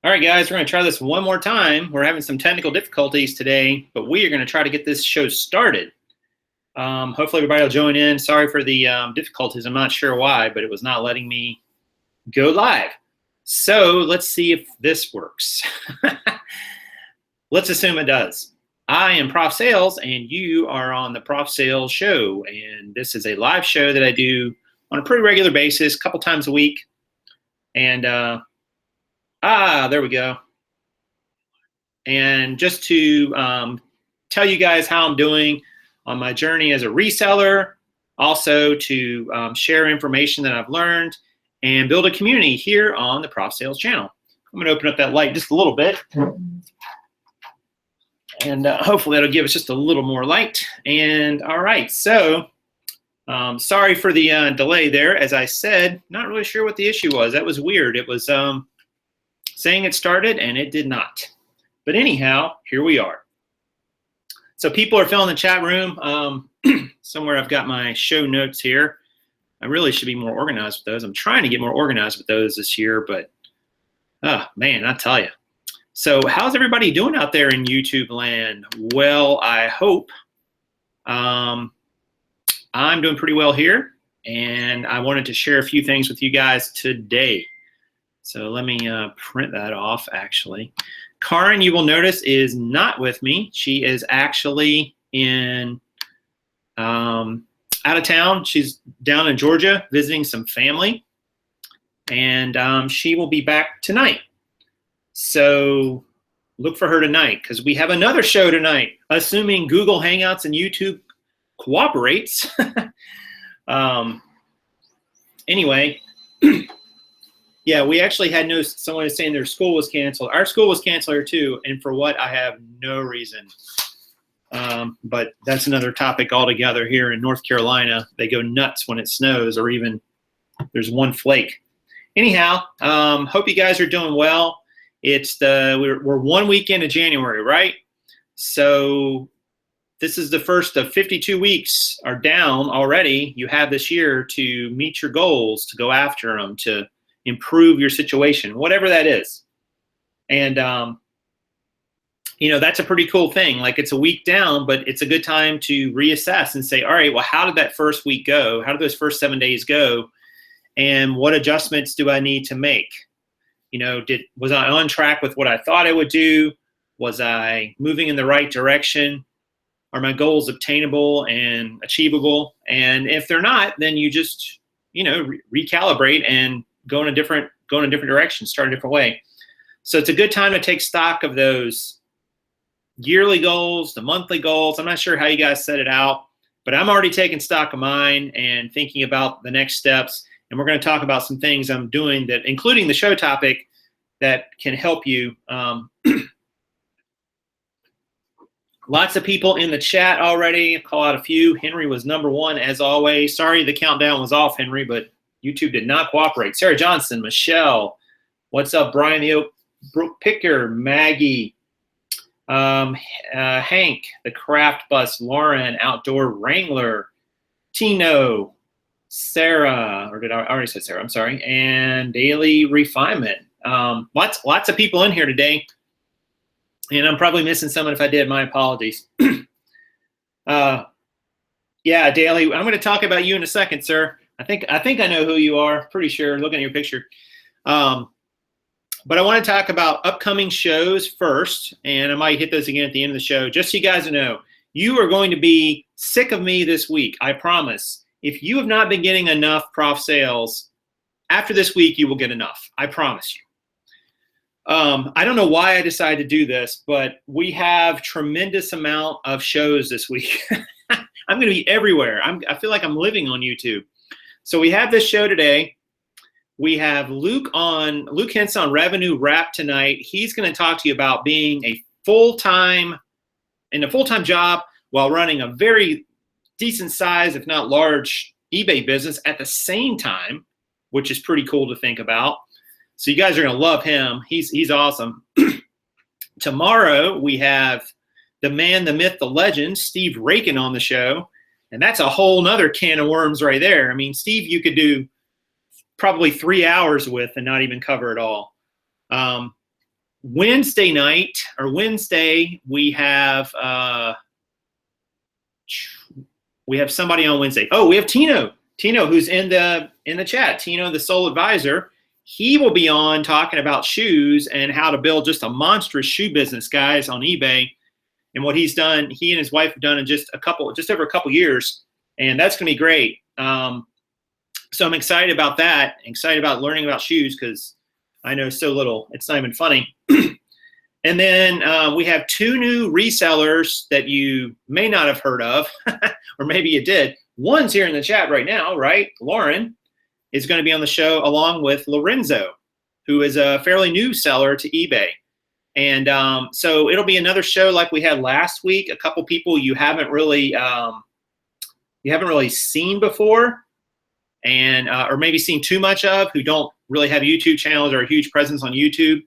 All right, guys, we're going to try this one more time. We're having some technical difficulties today, but we are going to try to get this show started. Hopefully everybody will join in. Sorry for the difficulties. I'm not sure why, but it was not letting me go live. So let's see if this works. Let's assume it does. I am Prof Sales, and you are on the Prof Sales Show. And this is a live show that I do on a pretty regular basis, a couple times a week. And there we go. And just to tell you guys how I'm doing on my journey as a reseller, also to share information that I've learned and build a community here on the Prof Sales channel. I'm going to open up that light just a little bit. And hopefully that'll give us just a little more light. And all right, so sorry for the delay there. As I said, not really sure what the issue was. That was weird. It was saying it started and it did not. But anyhow, here we are. So people are filling the chat room. Somewhere I've got my show notes here. I really should be more organized with those. I'm trying to get more organized with those this year, but oh man, I tell you. So how's everybody doing out there in YouTube land? Well, I hope I'm doing pretty well here, and I wanted to share a few things with you guys today. So let me print that off, actually. Karen, you will notice, is not with me. She is actually in out of town. She's down in Georgia visiting some family, and she will be back tonight. So look for her tonight, because we have another show tonight, assuming Google Hangouts and YouTube cooperates. Anyway, yeah, we actually had someone saying their school was canceled. Our school was canceled here too, and for what, I have no reason. But that's another topic altogether. Here in North Carolina, they go nuts when it snows, or even there's one flake. Anyhow, hope you guys are doing well. It's we're 1 week into January, right? So this is the first of 52 weeks are down already. You have this year to meet your goals, to go after them, to improve your situation, whatever that is. And you know, that's a pretty cool thing. Like, it's a week down, but it's a good time to reassess and say, all right, well, how did that first week go? How did those first 7 days go? And what adjustments do I need to make? You know, was I on track with what I thought I would do? Was I moving in the right direction? Are my goals obtainable and achievable? And if they're not, then you just, you know, recalibrate and go in a different direction, start a different way. So it's a good time to take stock of those yearly goals, the monthly goals. I'm not sure how you guys set it out, but I'm already taking stock of mine and thinking about the next steps. And we're going to talk about some things I'm doing, that, including the show topic, that can help you. Lots of people in the chat already. I'll call out a few. Henry was #1 as always. Sorry the countdown was off, Henry, but YouTube did not cooperate. Sarah Johnson, Michelle, what's up? Brian the Oak Picker, Maggie, Hank, the Craft Bus, Lauren, Outdoor Wrangler, Tino, Sarah, or did I already say Sarah? I'm sorry. And Daily Refinement. Lots of people in here today, and I'm probably missing someone. If I did, my apologies. Yeah, Daily, I'm going to talk about you in a second, sir. I think I know who you are. Pretty sure, looking at your picture. But I want to talk about upcoming shows first, and I might hit those again at the end of the show. Just so you guys know, you are going to be sick of me this week, I promise. If you have not been getting enough Prof Sales, after this week, you will get enough. I promise you. I don't know why I decided to do this, but we have tremendous amount of shows this week. I'm going to be everywhere. I feel like I'm living on YouTube. So we have this show today. We have Luke Hintz on Revenue Wrap tonight. He's going to talk to you about being in a full-time job while running a very decent size, if not large, eBay business at the same time, which is pretty cool to think about. So you guys are going to love him. He's awesome. Tomorrow we have the man, the myth, the legend, Steve Rakin on the show. And that's a whole nother can of worms right there. I mean, Steve, you could do probably 3 hours with and not even cover it all. Wednesday night or Wednesday, we have somebody on Wednesday. Oh, we have Tino, who's in the chat. Tino, the sole advisor. He will be on talking about shoes and how to build just a monstrous shoe business, guys, on eBay. And what he's done, he and his wife have done in just over a couple years, and that's going to be great. So I'm excited about that. Excited about learning about shoes because I know so little. It's not even funny. And then we have 2 new resellers that you may not have heard of, or maybe you did. One's here in the chat right now, right? Lauren is going to be on the show along with Lorenzo, who is a fairly new seller to eBay. And so it'll be another show like we had last week. A couple people you haven't really seen before, and or maybe seen too much of, who don't really have YouTube channels or a huge presence on YouTube.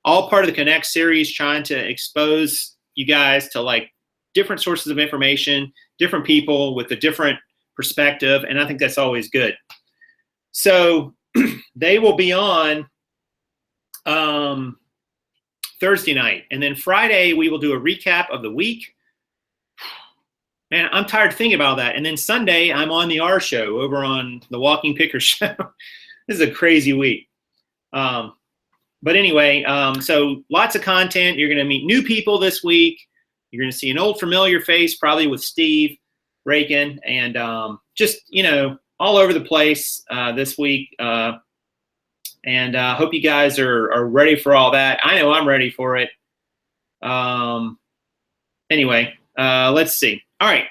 All part of the Connect series, trying to expose you guys to like different sources of information, different people with a different perspective, and I think that's always good. So they will be on Thursday night, and then Friday we will do a recap of the week. Man, I'm tired of thinking about that. And then Sunday I'm on the R show over on the Walking Picker show. This is a crazy week. But anyway, so lots of content. You're going to meet new people this week. You're going to see an old familiar face, probably with Steve Rakin, and just, all over the place this week. And hope you guys are ready for all that. I know I'm ready for it. Anyway, let's see. All right.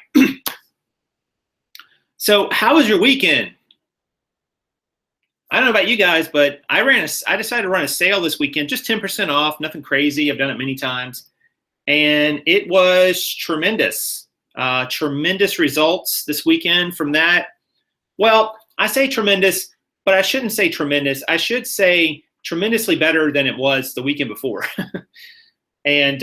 So how was your weekend? I don't know about you guys, but I decided to run a sale this weekend, just 10% off, nothing crazy. I've done it many times. And it was tremendous. Tremendous results this weekend from that. Well, I say tremendous, but I shouldn't say tremendous. I should say tremendously better than it was the weekend before. And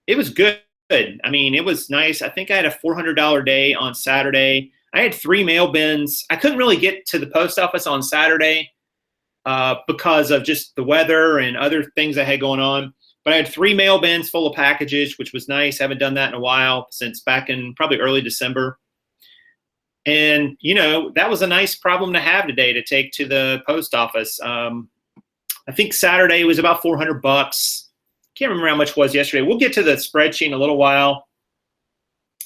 it was good. I mean, it was nice. I think I had a $400 day on Saturday. I had 3 mail bins. I couldn't really get to the post office on Saturday because of just the weather and other things I had going on. But I had 3 mail bins full of packages, which was nice. I haven't done that in a while, since back in probably early December. And, that was a nice problem to have today, to take to the post office. I think Saturday was about $400. Can't remember how much it was yesterday. We'll get to the spreadsheet in a little while.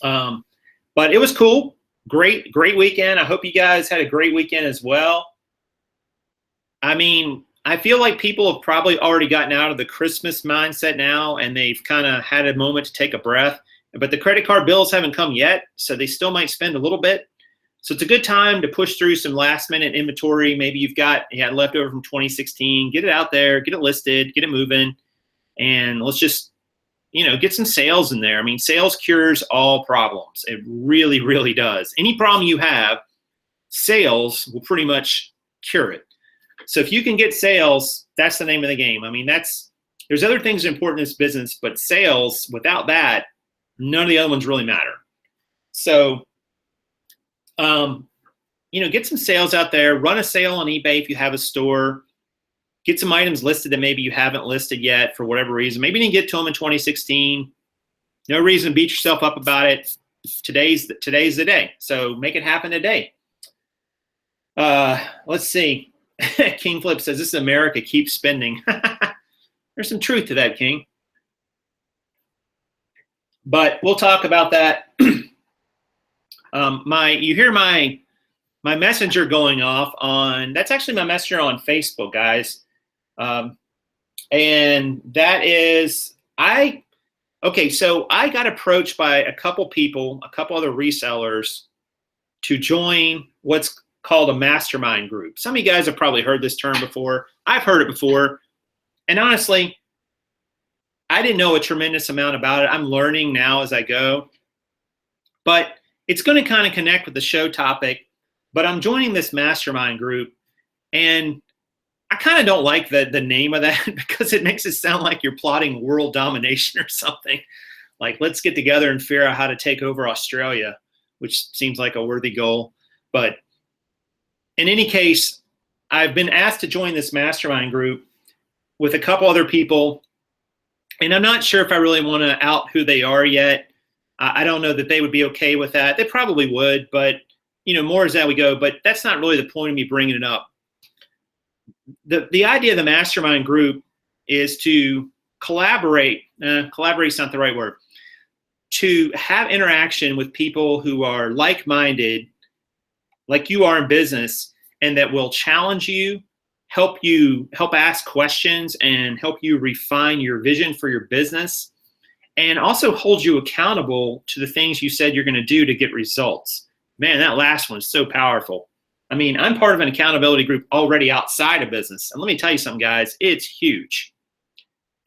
But it was cool. Great weekend. I hope you guys had a great weekend as well. I mean, I feel like people have probably already gotten out of the Christmas mindset now, and they've kind of had a moment to take a breath. But the credit card bills haven't come yet, so they still might spend a little bit. So it's a good time to push through some last-minute inventory. Maybe you had leftover from 2016. Get it out there, get it listed, get it moving, and let's just get some sales in there. I mean, sales cures all problems. It really, really does. Any problem you have, sales will pretty much cure it. So if you can get sales, that's the name of the game. I mean, there's other things important in this business, but sales, without that, none of the other ones really matter. So, get some sales out there. Run a sale on eBay if you have a store. Get some items listed that maybe you haven't listed yet for whatever reason. Maybe you didn't get to them in 2016. No reason to beat yourself up about it. Today's the day. So make it happen today. Let's see. King Flip says, this is America. Keep spending. There's some truth to that, King. But we'll talk about that. You hear my messenger going off on, that's actually my messenger on Facebook, guys. And that is, so I got approached by a couple people, a couple other resellers, to join what's called a mastermind group. Some of you guys have probably heard this term before. I've heard it before. And honestly, I didn't know a tremendous amount about it. I'm learning now as I go. But it's going to kind of connect with the show topic. But I'm joining this mastermind group, and I kind of don't like the name of that because it makes it sound like you're plotting world domination or something. Like, let's get together and figure out how to take over Australia, which seems like a worthy goal. But in any case, I've been asked to join this mastermind group with a couple other people And I'm not sure if I really want to out who they are yet. I don't know that they would be okay with that. They probably would, but more as that we go. But that's not really the point of me bringing it up. The idea of the mastermind group is to collaborate. Collaborate's not the right word. To have interaction with people who are like-minded, like you are in business, and that will challenge you, help ask questions, and help you refine your vision for your business, and also hold you accountable to the things you said you're going to do to get results. Man, that last one is so powerful. I mean, I'm part of an accountability group already outside of business. And let me tell you something, guys, it's huge.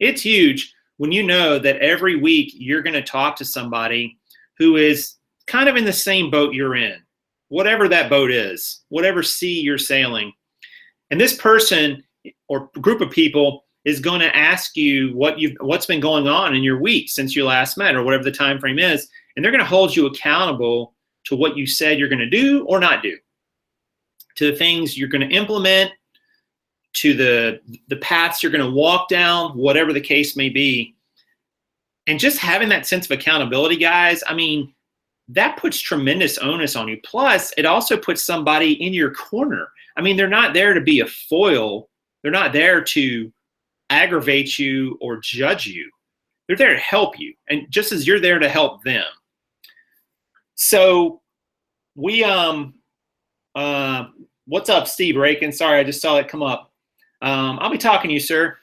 It's huge when you know that every week you're going to talk to somebody who is kind of in the same boat you're in, whatever that boat is, whatever sea you're sailing. And this person or group of people is going to ask you what's been going on in your week since you last met, or whatever the time frame is, and they're going to hold you accountable to what you said you're going to do or not do, to the things you're going to implement, to the paths you're going to walk down, whatever the case may be. And just having that sense of accountability, guys, I mean, that puts tremendous onus on you. Plus, it also puts somebody in your corner. I mean, they're not there to be a foil. They're not there to aggravate you or judge you. They're there to help you, and just as you're there to help them. So we what's up, Steve Rakin? Sorry, I just saw it come up. I'll be talking to you, sir.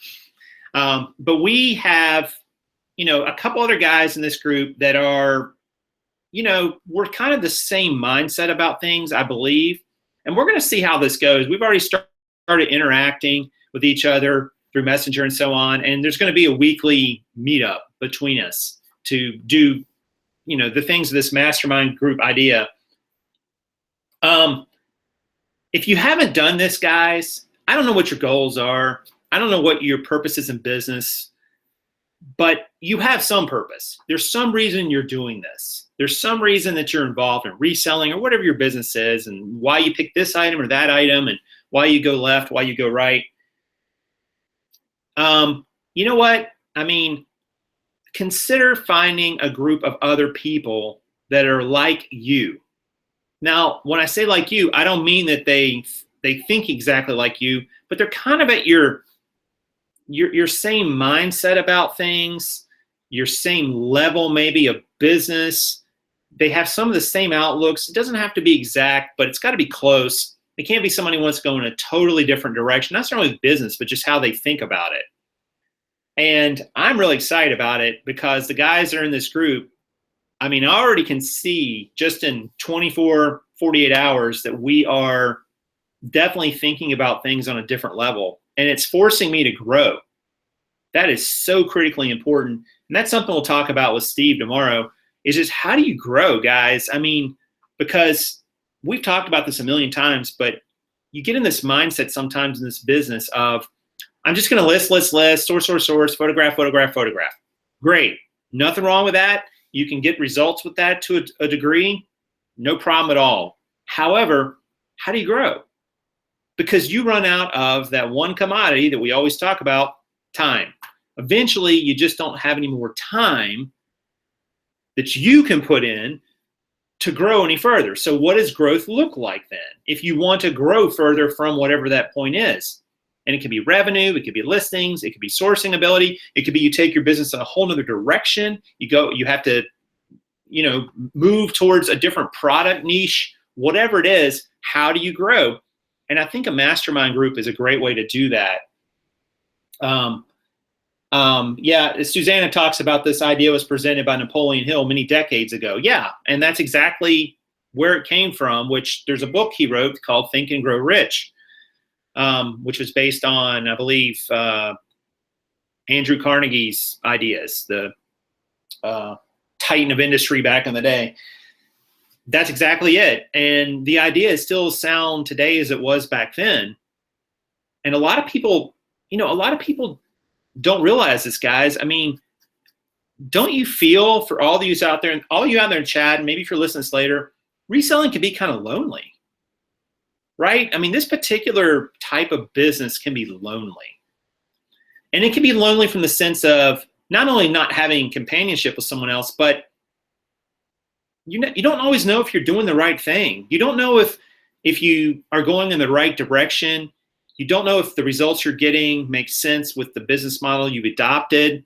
But we have, a couple other guys in this group that are, we're kind of the same mindset about things, I believe. And we're going to see how this goes. We've already started interacting with each other through Messenger and so on. And there's going to be a weekly meetup between us to do, the things of this mastermind group idea. If you haven't done this, guys, I don't know what your goals are. I don't know what your purpose is in business, but you have some purpose. There's some reason you're doing this. There's some reason that you're involved in reselling or whatever your business is, and why you pick this item or that item, and why you go left, why you go right. You know what? I mean, consider finding a group of other people that are like you. Now, when I say like you, I don't mean that they think exactly like you, but they're kind of at your same mindset about things, your same level maybe of business. They have some of the same outlooks. It doesn't have to be exact, but it's got to be close. It can't be somebody who wants to go in a totally different direction, not necessarily with business, but just how they think about it. And I'm really excited about it because the guys that are in this group, I mean, I already can see just in 24, 48 hours that we are definitely thinking about things on a different level. And it's forcing me to grow. That is so critically important. And that's something we'll talk about with Steve tomorrow, is just how do you grow, guys? I mean, because we've talked about this a million times, but you get in this mindset sometimes in this business of, I'm just going to list, source, photograph. Great. Nothing wrong with that. You can get results with that to a degree. No problem at all. However, how do you grow? Because you run out of that one commodity that we always talk about, time. Eventually, you just don't have any more time that you can put in to grow any further. So what does growth look like then? If you want to grow further from whatever that point is. And it could be revenue, it could be listings, it could be sourcing ability, it could be you take your business in a whole nother direction. You have to, move towards a different product niche, whatever it is. How do you grow? And I think a mastermind group is a great way to do that. Susanna talks about this idea was presented by Napoleon Hill many decades ago. Yeah, and that's exactly where it came from, which there's a book he wrote called Think and Grow Rich, which was based on, I believe, Andrew Carnegie's ideas, the titan of industry back in the day. That's exactly it. And the idea is still as sound today as it was back then. And a lot of people don't realize this, guys. I mean, don't you feel, for all of you out there, and all you out there in chat, and maybe if you're listening to this later, reselling can be kind of lonely, right? I mean, this particular type of business can be lonely. And it can be lonely from the sense of not only not having companionship with someone else, but you don't always know if you're doing the right thing. You don't know if you are going in the right direction. You don't know if the results you're getting make sense with the business model you've adopted.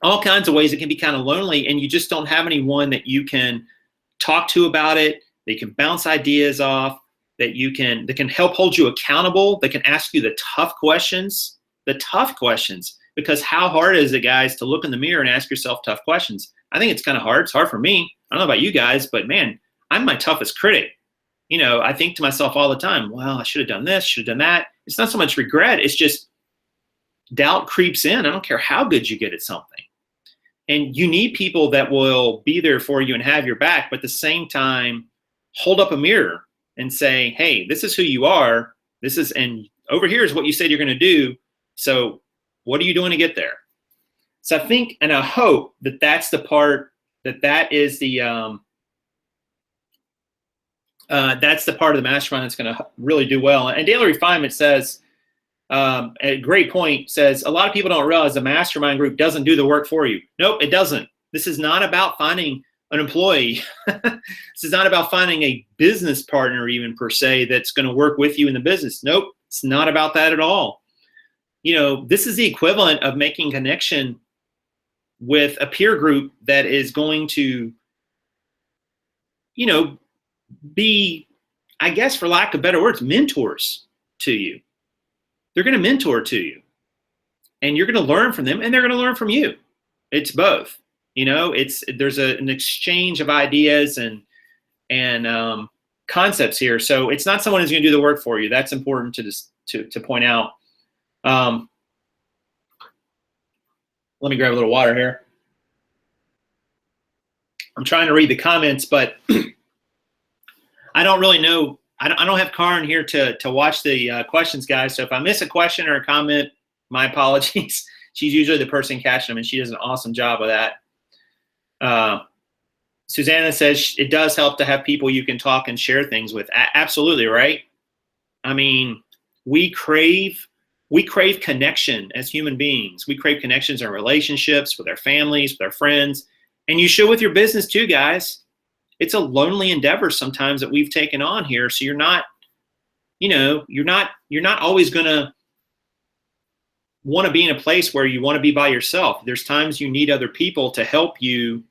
All kinds of ways it can be kind of lonely, and you just don't have anyone that you can talk to about it. They can bounce ideas off, that can help hold you accountable. They can ask you the tough questions, because how hard is it, guys, to look in the mirror and ask yourself tough questions? I think it's kind of hard. It's hard for me. I don't know about you guys, but man, I'm my toughest critic. I think to myself all the time, well, I should have done this, should have done that. It's not so much regret. It's just doubt creeps in. I don't care how good you get at something. And you need people that will be there for you and have your back, but at the same time, hold up a mirror and say, hey, this is who you are. And over here is what you said you're going to do. So what are you doing to get there? So I think, and I hope that that's the part, that is the, that's the part of the mastermind that's going to really do well. And Daily Refinement says, a great point, says, a lot of people don't realize the mastermind group doesn't do the work for you. Nope, it doesn't. This is not about finding an employee. This is not about finding a business partner even per se that's going to work with you in the business. Nope, it's not about that at all. This is the equivalent of making connection with a peer group that is going to, be, I guess, for lack of better words, mentors to you. They're going to mentor to you, and you're going to learn from them, and they're going to learn from you. It's both. There's an exchange of ideas and concepts here. So it's not someone who's going to do the work for you. That's important to point out. Let me grab a little water here. I'm trying to read the comments, but I don't really know. I don't have Karen here to watch the questions, guys. So if I miss a question or a comment, my apologies. She's usually the person catching them, and she does an awesome job of that. Susanna says it does help to have people you can talk and share things with. Absolutely, right? I mean, we crave connection as human beings. We crave connections in relationships, with our families, with our friends, and you should with your business too, guys. It's a lonely endeavor sometimes that we've taken on here. So you're not always going to want to be in a place where you want to be by yourself. There's times you need other people to help you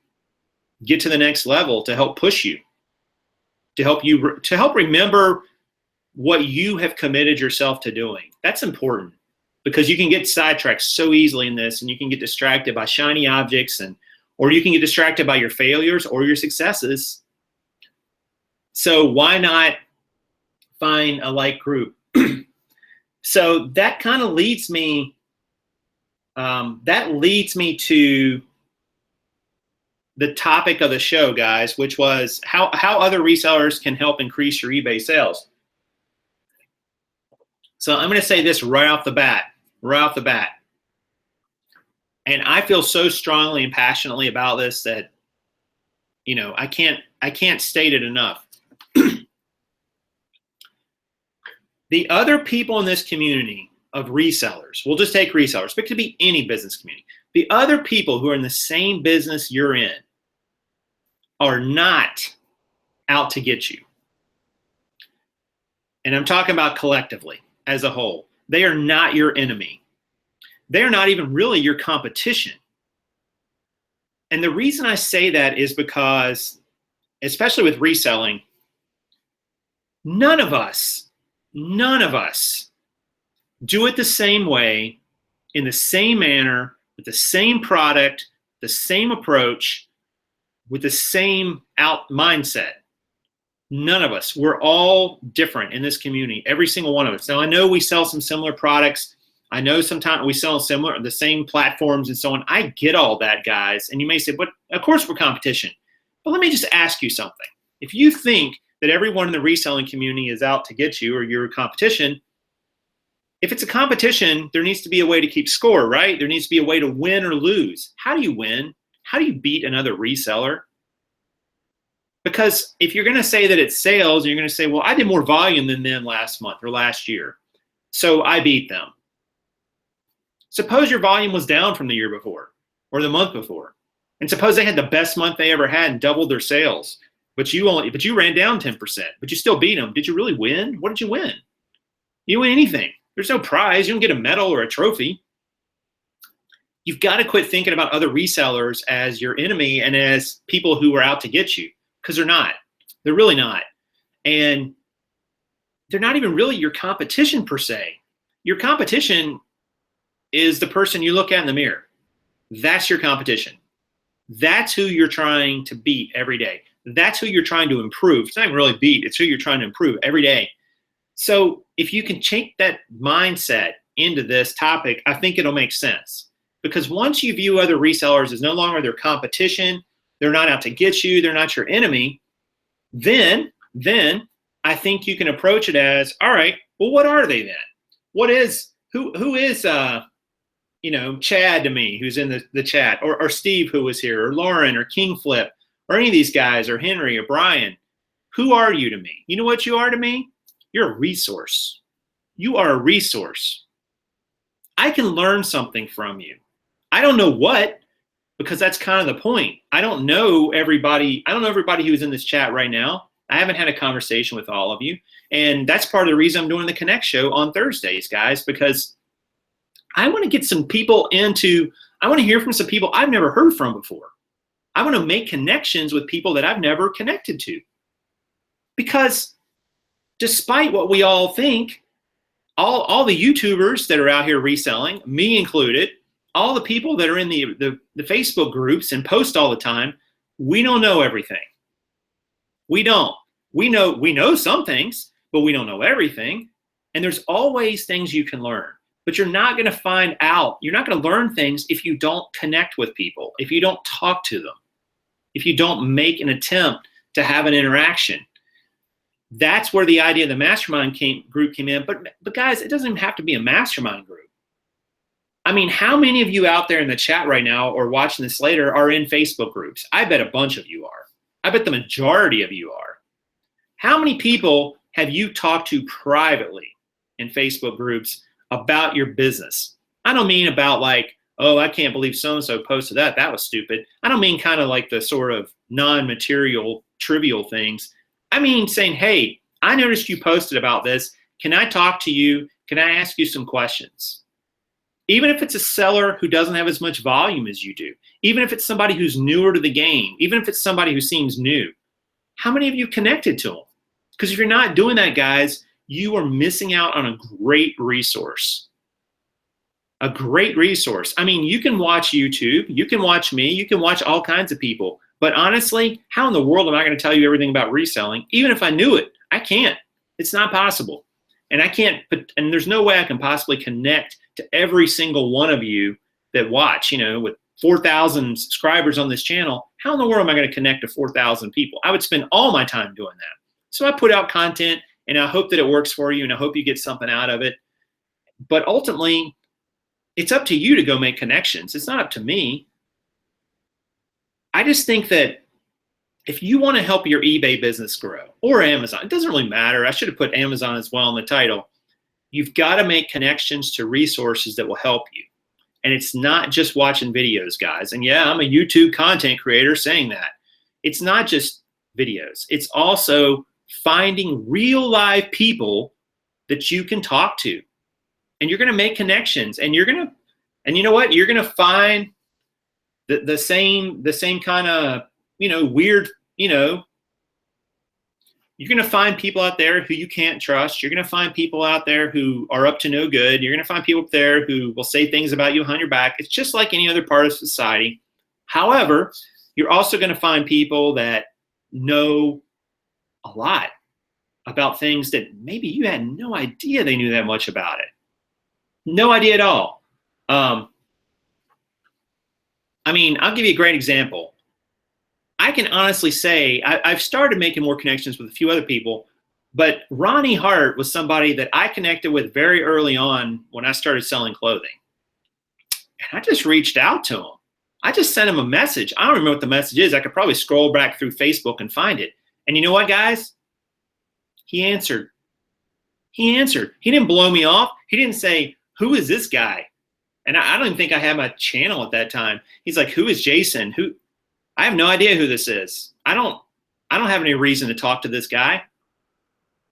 get to the next level, to help push you, to help remember what you have committed yourself to doing. That's important, because you can get sidetracked so easily in this, and you can get distracted by shiny objects, or you can get distracted by your failures or your successes. So why not find a like group? So that kind of leads me, to the topic of the show, guys, which was how other resellers can help increase your eBay sales. So I'm going to say this right off the bat. And I feel so strongly and passionately about this that, I can't state it enough. The other people in this community of resellers, we'll just take resellers, but it could be any business community. The other people who are in the same business you're in are not out to get you. And I'm talking about collectively as a whole. They are not your enemy. They're not even really your competition. And the reason I say that is because, especially with reselling, none of us do it the same way, in the same manner, with the same product, the same approach, with the same mindset. None of us. We're all different in this community, every single one of us. Now, I know we sell some similar products. I know sometimes we sell the same platforms and so on. I get all that, guys. And you may say, but of course we're competition. But let me just ask you something. If you think that everyone in the reselling community is out to get you, or you're a competition, if it's a competition, there needs to be a way to keep score, right? There needs to be a way to win or lose. How do you win? How do you beat another reseller? Because if you're going to say that it's sales, you're going to say, well, I did more volume than them last month or last year, so I beat them. Suppose your volume was down from the year before or the month before. And suppose they had the best month they ever had and doubled their sales, but you ran down 10%, but you still beat them. Did you really win? What did you win? You didn't win anything. There's no prize. You don't get a medal or a trophy. You've got to quit thinking about other resellers as your enemy and as people who are out to get you, because they're not. They're really not. And they're not even really your competition per se. Your competition is the person you look at in the mirror. That's your competition. That's who you're trying to beat every day. That's who you're trying to improve. It's not even really beat. It's who you're trying to improve every day. So if you can change that mindset into this topic, I think it'll make sense. Because once you view other resellers as no longer their competition, they're not out to get you, they're not your enemy, then I think you can approach it as, all right, well, what are they then? Who is Chad to me, who's in the chat, or Steve, who was here, or Lauren, or King Flip, or any of these guys, or Henry, or Brian? Who are you to me? You know what you are to me? You're a resource. You are a resource. I can learn something from you. I don't know what, because that's kind of the point. I don't know everybody who's in this chat right now. I haven't had a conversation with all of you. And that's part of the reason I'm doing the Connect show on Thursdays, guys, because I want to get some people I want to hear from some people I've never heard from before. I want to make connections with people that I've never connected to. Because despite what we all think, all the YouTubers that are out here reselling, me included, all the people that are in the Facebook groups and post all the time, we don't know everything. We don't. We know some things, but we don't know everything. And there's always things you can learn. But you're not going to find out. You're not going to learn things if you don't connect with people, if you don't talk to them, if you don't make an attempt to have an interaction. That's where the idea of the mastermind group came in. But guys, it doesn't even have to be a mastermind group. I mean, how many of you out there in the chat right now or watching this later are in Facebook groups? I bet a bunch of you are. I bet the majority of you are. How many people have you talked to privately in Facebook groups about your business? I don't mean about like, oh, I can't believe so-and-so posted that. That was stupid. I don't mean kind of like the sort of non-material, trivial things. I mean saying, hey, I noticed you posted about this. Can I talk to you? Can I ask you some questions? Even if it's a seller who doesn't have as much volume as you do, even if it's somebody who's newer to the game, even if it's somebody who seems new, how many of you connected to them? Because if you're not doing that, guys, you are missing out on a great resource. A great resource. I mean, you can watch YouTube, you can watch me, you can watch all kinds of people. But honestly, how in the world am I going to tell you everything about reselling? Even if I knew it, I can't. It's not possible. And and there's no way I can possibly connect to every single one of you that watch, with 4,000 subscribers on this channel. How in the world am I going to connect to 4,000 people? I would spend all my time doing that. So I put out content and I hope that it works for you and I hope you get something out of it. But ultimately, it's up to you to go make connections. It's not up to me. I just think that if you want to help your eBay business grow, or Amazon, it doesn't really matter. I should have put Amazon as well in the title. You've got to make connections to resources that will help you. And it's not just watching videos, guys. And yeah, I'm a YouTube content creator saying that. It's not just videos. It's also finding real live people that you can talk to. And you're going to make connections. And you know what? You're going to find the same kind of, weird, you're going to find people out there who you can't trust. You're going to find people out there who are up to no good. You're going to find people up there who will say things about you behind your back. It's just like any other part of society. However, you're also going to find people that know a lot about things that maybe you had no idea they knew that much about it. No idea at all. I'll give you a great example. I can honestly say I've started making more connections with a few other people, but Ronnie Hart was somebody that I connected with very early on when I started selling clothing. And I just reached out to him. I just sent him a message. I don't remember what the message is. I could probably scroll back through Facebook and find it. And you know what, guys? He answered. He didn't blow me off. He didn't say, who is this guy? And I don't even think I had my channel at that time. He's like, who is Jason? I have no idea who this is. I don't have any reason to talk to this guy.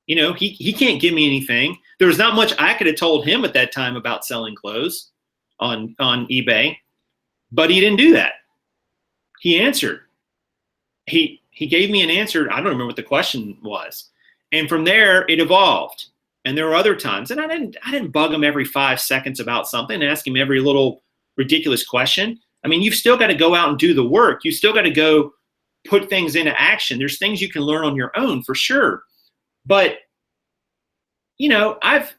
He can't give me anything. There was not much I could have told him at that time about selling clothes on eBay, but he didn't do that. He answered. He gave me an answer. I don't remember what the question was. And from there, it evolved. And there were other times, and I didn't bug him every 5 seconds about something and ask him every little ridiculous question. I mean, you've still got to go out and do the work. You still got to go put things into action. There's things you can learn on your own for sure. But, I've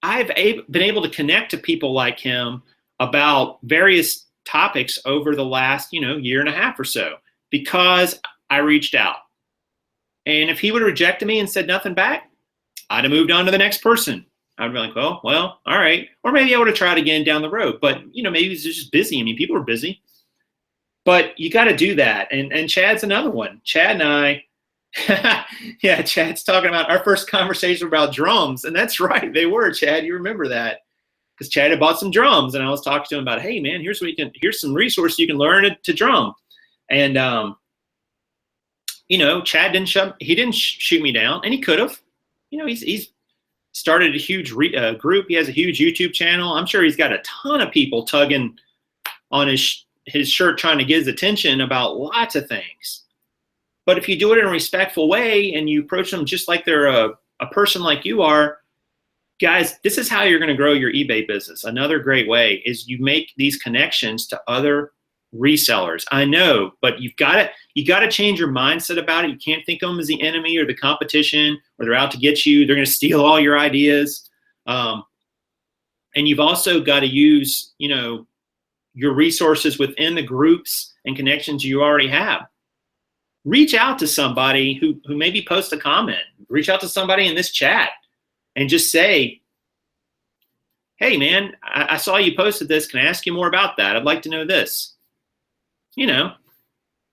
been able to connect to people like him about various topics over the last, year and a half or so because I reached out. And if he would have rejected me and said nothing back, I'd have moved on to the next person. I'd be like, well, all right. Or maybe I would have tried again down the road. But, maybe he's just busy. I mean, people are busy. But you got to do that. And Chad's another one. Chad and I, yeah, Chad's talking about our first conversation about drums. And that's right. They were, Chad. You remember that. Because Chad had bought some drums. And I was talking to him about, hey, man, here's some resources you can learn to drum. And, Chad didn't shoot me down. And he could have. He's started a huge group. He has a huge YouTube channel. I'm sure he's got a ton of people tugging on his shirt trying to get his attention about lots of things. But if you do it in a respectful way and you approach them just like they're a person like you are, guys, this is how you're going to grow your eBay business. Another great way is you make these connections to other resellers. I know, but you got to change your mindset about it. You can't think of them as the enemy or the competition or they're out to get you. They're going to steal all your ideas. And you've also got to use, your resources within the groups and connections you already have. Reach out to somebody who maybe post a comment. Reach out to somebody in this chat and just say, hey, man, I saw you posted this. Can I ask you more about that? I'd like to know this.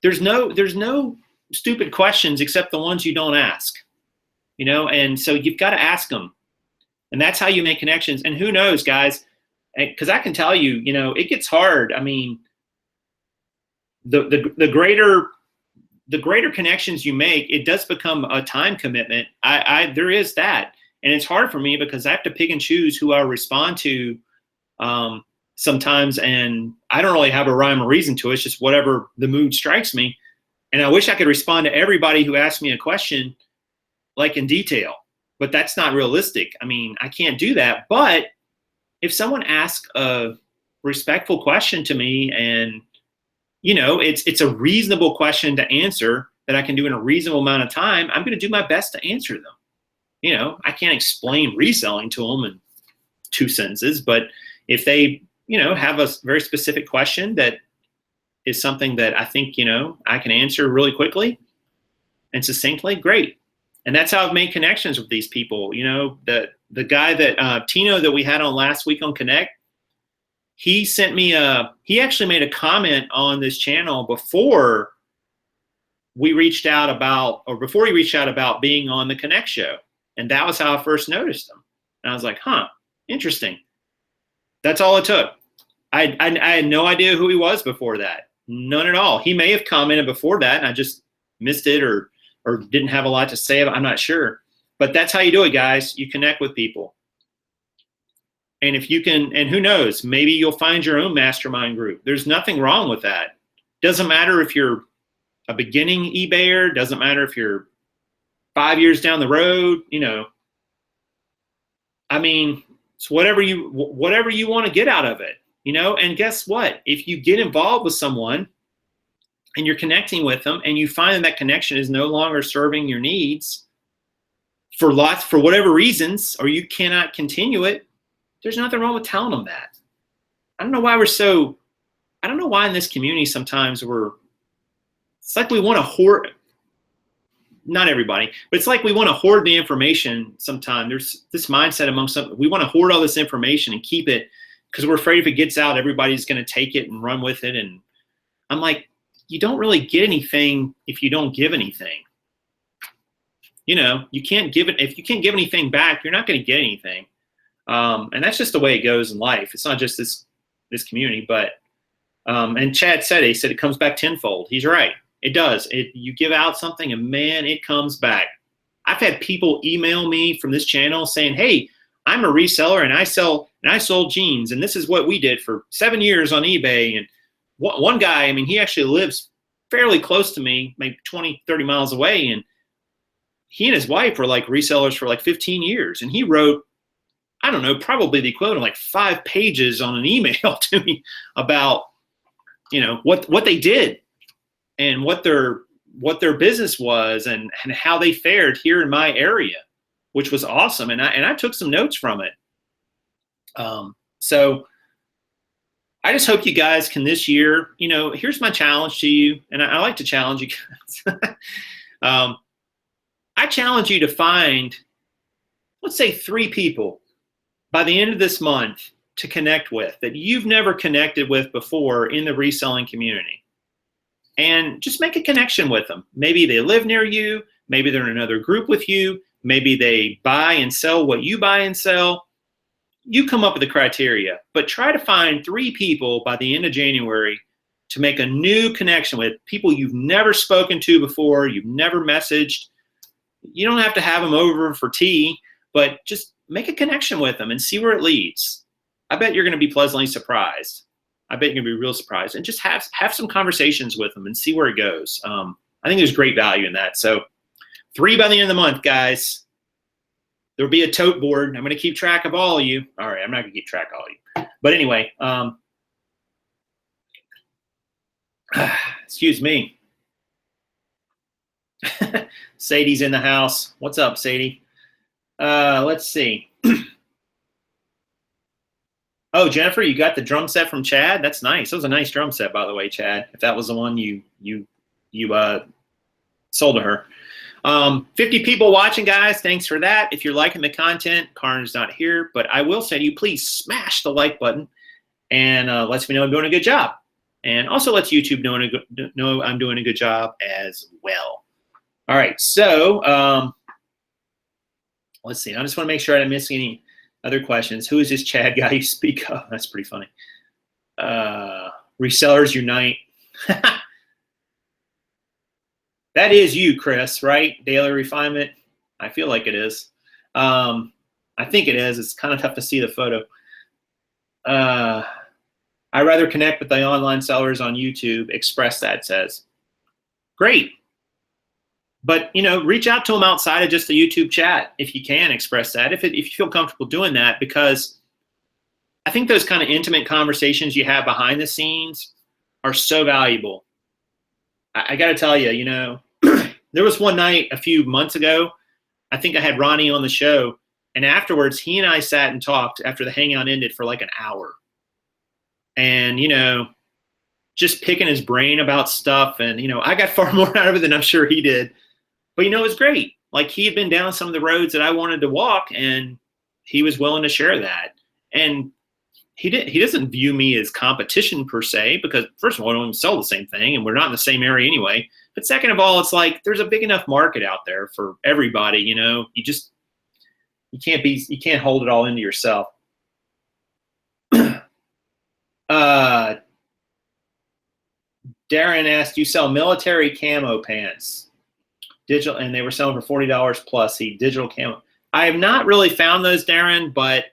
There's no stupid questions except the ones you don't ask, and so you've got to ask them. And that's how you make connections. And who knows, guys, because I can tell you, it gets hard. I mean, the greater connections you make, it does become a time commitment. There is that. And it's hard for me because I have to pick and choose who I respond to sometimes. And I don't really have a rhyme or reason to it. It's just whatever the mood strikes me. And I wish I could respond to everybody who asks me a question like in detail, but that's not realistic. I mean, I can't do that. But if someone asks a respectful question to me and, it's a reasonable question to answer that I can do in a reasonable amount of time, I'm going to do my best to answer them. I can't explain reselling to them in 2 sentences, but if they, have a very specific question that is something that I think, I can answer really quickly and succinctly, great. And that's how I've made connections with these people. The guy that Tino that we had on last week on Connect, he sent me he actually made a comment on this channel before he reached out about being on the Connect show. And that was how I first noticed him. And I was like, interesting. That's all it took. I had no idea who he was before that. None at all. He may have commented before that and I just missed it or didn't have a lot to say about it. I'm not sure. But that's how you do it, guys. You connect with people. And if you can, and who knows, maybe you'll find your own mastermind group. There's nothing wrong with that. Doesn't matter if you're a beginning eBayer. Doesn't matter if you're 5 years down the road. I mean, it's whatever you want to get out of it. And guess what? If you get involved with someone and you're connecting with them and you find that connection is no longer serving your needs for whatever reasons, or you cannot continue it, there's nothing wrong with telling them that. I don't know why in this community sometimes it's like we want to hoard, not everybody, but it's like we want to hoard the information sometimes. There's this mindset among some, we want to hoard all this information and keep it because we're afraid if it gets out, everybody's going to take it and run with it. And I'm like, you don't really get anything if you don't give anything. You can't give it. If you can't give anything back, you're not going to get anything. And that's just the way it goes in life. It's not just this community, but and Chad said it. He said it comes back tenfold. He's right. It does. You give out something, and man, it comes back. I've had people email me from this channel saying, "Hey, I'm a reseller, and I sold jeans, and this is what we did for 7 years on eBay." And one guy, I mean, he actually lives fairly close to me, maybe 20, 30 miles away, and he and his wife were like resellers for like 15 years, and he wrote, I don't know, probably the equivalent of like 5 pages on an email to me about, you know, what they did and what their business was and how they fared here in my area, which was awesome. And I took some notes from it. So I just hope you guys can this year, you know, here's my challenge to you. And I like to challenge you guys. I challenge you to find, let's say 3 people by the end of this month to connect with that you've never connected with before in the reselling community. And just make a connection with them. Maybe they live near you. Maybe they're in another group with you. Maybe they buy and sell what you buy and sell. You come up with the criteria, but try to find 3 people by the end of January to make a new connection with, people you've never spoken to before, you've never messaged. You don't have to have them over for tea, but just make a connection with them and see where it leads. I bet you're going to be pleasantly surprised. I bet you're going to be real surprised, and just have some conversations with them and see where it goes. I think there's great value in that. So 3 by the end of the month, guys. There'll be a tote board. I'm going to keep track of all of you. All right, I'm not going to keep track of all of you. But anyway, excuse me. Sadie's in the house. What's up, Sadie? Let's see. Oh, Jennifer, you got the drum set from Chad? That's nice. That was a nice drum set, by the way, Chad, if that was the one you sold to her. 50 people watching, guys. Thanks for that. If you're liking the content, Karin's not here, but I will say to you, please smash the like button and lets me know I'm doing a good job. And also lets YouTube know I'm doing a good job as well. All right, so let's see. I just want to make sure I didn't miss any other questions. Who is this Chad guy you speak of? That's pretty funny. Resellers Unite. That is you, Chris, right? Daily Refinement. I feel like it is. I think it is. It's kind of tough to see the photo. I rather connect with the online sellers on YouTube. Express that says. Great. But, you know, reach out to them outside of just the YouTube chat if you can express that, if you feel comfortable doing that, because I think those kind of intimate conversations you have behind the scenes are so valuable. I got to tell you, you know, there was one night a few months ago, I think I had Ronnie on the show, and afterwards he and I sat and talked after the hangout ended for like an hour. And, you know, just picking his brain about stuff, and, you know, I got far more out of it than I'm sure he did. But, you know, it was great. Like, he had been down some of the roads that I wanted to walk, and he was willing to share that. And he doesn't view me as competition per se, because first of all, I don't even sell the same thing, and we're not in the same area anyway. But second of all, it's like there's a big enough market out there for everybody. You know, you can't hold it all into yourself. Darren asked, you sell military camo pants? Digital, and they were selling for $40 plus. Digital camo. I have not really found those, Darren, but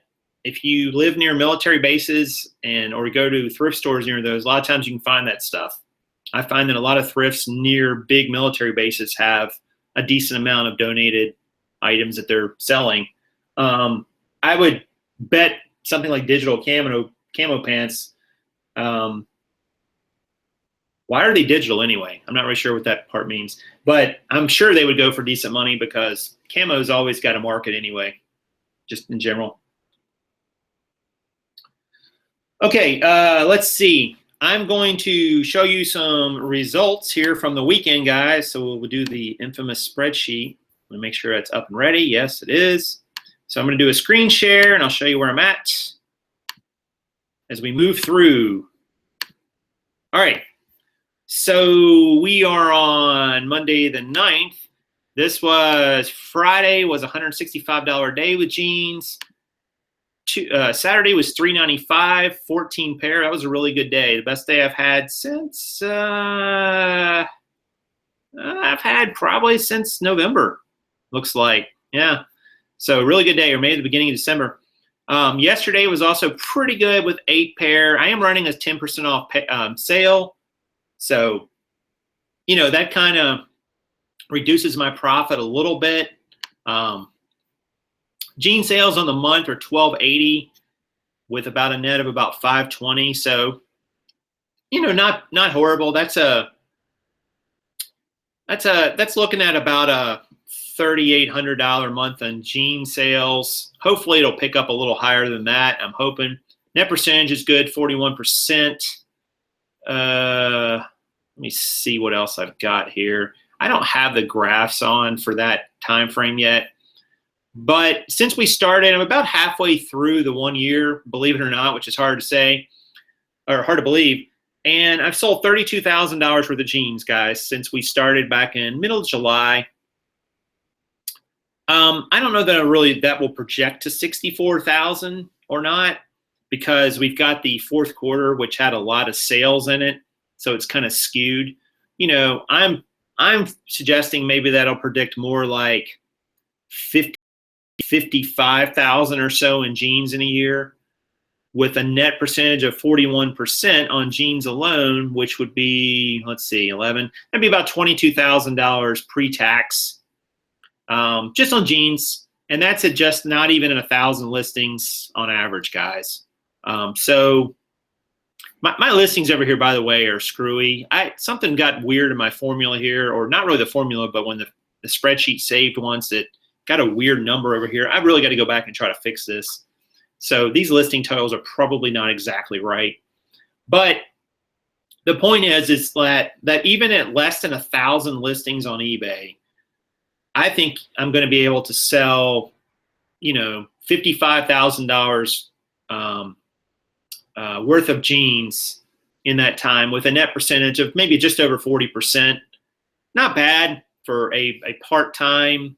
if you live near military bases or go to thrift stores near those, a lot of times you can find that stuff. I find that a lot of thrifts near big military bases have a decent amount of donated items that they're selling. I would bet something like digital camo pants. Why are they digital anyway? I'm not really sure what that part means, but I'm sure they would go for decent money because camo's always got a market anyway, just in general. Okay, let's see. I'm going to show you some results here from the weekend, guys. So we'll do the infamous spreadsheet. Let me make sure it's up and ready. Yes, it is. So I'm going to do a screen share, and I'll show you where I'm at as we move through. All right. So we are on Monday the 9th. This was Friday, was a $165 day with jeans. Saturday was $395, 14 pair. That was a really good day. The best day I've had since I've had probably since November. Looks like, yeah. So really good day, or maybe the beginning of December. Yesterday was also pretty good with 8 pair. I am running a 10% off sale, so that kind of reduces my profit a little bit. Jean sales on the month are $1,280 with about a net of about $520. So, not horrible. That's looking at about a $3,800 a month on jean sales. Hopefully it'll pick up a little higher than that. I'm hoping. Net percentage is good, 41%. Let me see what else I've got here. I don't have the graphs on for that time frame yet. But since we started, I'm about halfway through the 1 year, believe it or not, which is hard to say, or hard to believe. And I've sold $32,000 worth of jeans, guys, since we started back in middle of July. I don't know that that will project to 64,000 or not, because we've got the fourth quarter, which had a lot of sales in it, so it's kind of skewed. I'm suggesting maybe that'll predict more like 55,000 or so in jeans in a year, with a net percentage of 41% on jeans alone, which would be, let's see, 11. That'd be about $22,000 pre-tax, just on jeans, and that's at just not even 1,000 listings on average, guys. So my listings over here, by the way, are screwy. Something got weird in my formula here, or not really the formula, but when the spreadsheet saved once, it got a weird number over here. I've really got to go back and try to fix this. So these listing totals are probably not exactly right. But the point is that even at less than 1,000 listings on eBay, I think I'm going to be able to sell, $55,000 worth of jeans in that time, with a net percentage of maybe just over 40%. Not bad for a part-time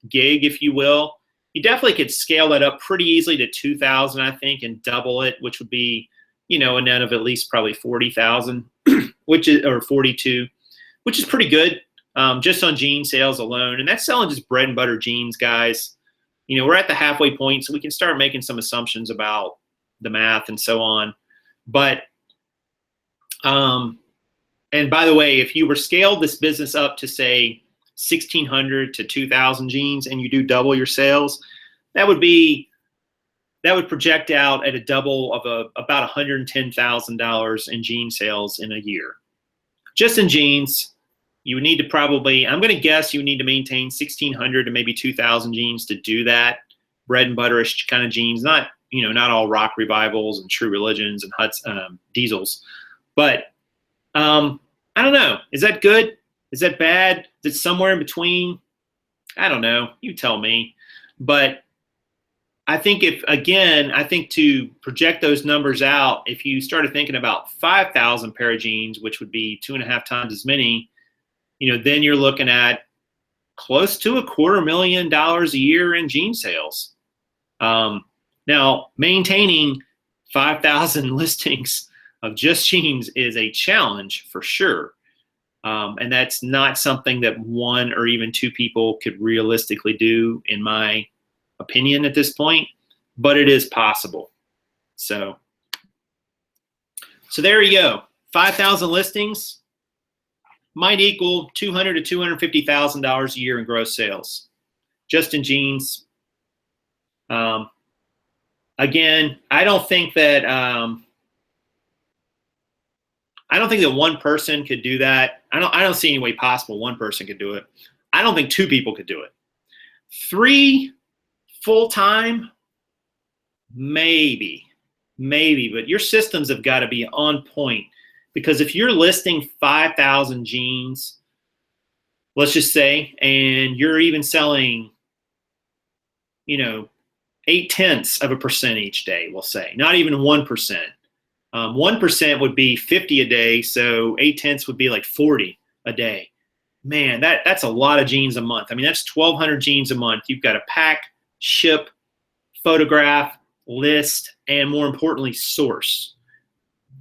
gig, if you will. You definitely could scale that up pretty easily to 2,000, I think, and double it, which would be, a net of at least probably 40,000, or 42, which is pretty good, just on jean sales alone. And that's selling just bread and butter jeans, guys. We're at the halfway point, so we can start making some assumptions about the math and so on. But, and by the way, if you were scaled this business up to, say, 1,600 to 2,000 jeans, and you do double your sales, that would project out at a double of about $110,000 in jean sales in a year. Just in jeans, you would need to probably, I'm going to guess you would need to maintain 1,600 to maybe 2,000 jeans to do that. Bread and butterish kind of jeans, not all rock revivals and true religions and diesels. But I don't know. Is that good? Is that bad? Is it somewhere in between? I don't know. You tell me. But I think to project those numbers out, if you started thinking about 5,000 pair of jeans, which would be 2.5 times as many, then you're looking at close to $250,000 a year in jean sales. Now, maintaining 5,000 listings of just jeans is a challenge for sure. And that's not something that one or even two people could realistically do, in my opinion, at this point, but it is possible. So there you go. 5,000 listings might equal $200,000 to $250,000 a year in gross sales, just in jeans. Again, I don't think that one person could do that. I don't see any way possible one person could do it. I don't think two people could do it. 3 full-time, maybe, but your systems have got to be on point, because if you're listing 5,000 jeans, let's just say, and you're even selling, 0.8% each day, we'll say, not even 1%. 1% would be 50 a day, so 0.8 would be like 40 a day. Man, that's a lot of jeans a month. I mean, that's 1,200 jeans a month. You've got to pack, ship, photograph, list, and more importantly, source.